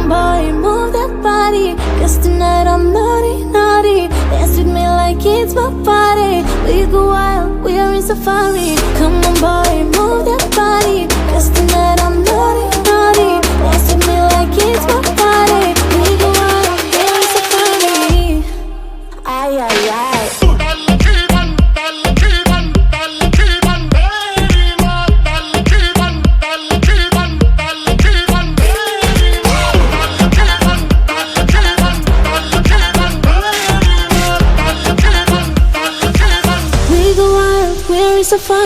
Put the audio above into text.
on boy, move that body, 'cause tonight I'm naughty, naughty. Dance with me like it's my party. We go wild, we are in safari. Come on boy, move that body, 'cause tonight I'm naughty, naughty. Dance with me like it's my party. We go wild, we are in safari. Ay, ay, ay. We're so fun.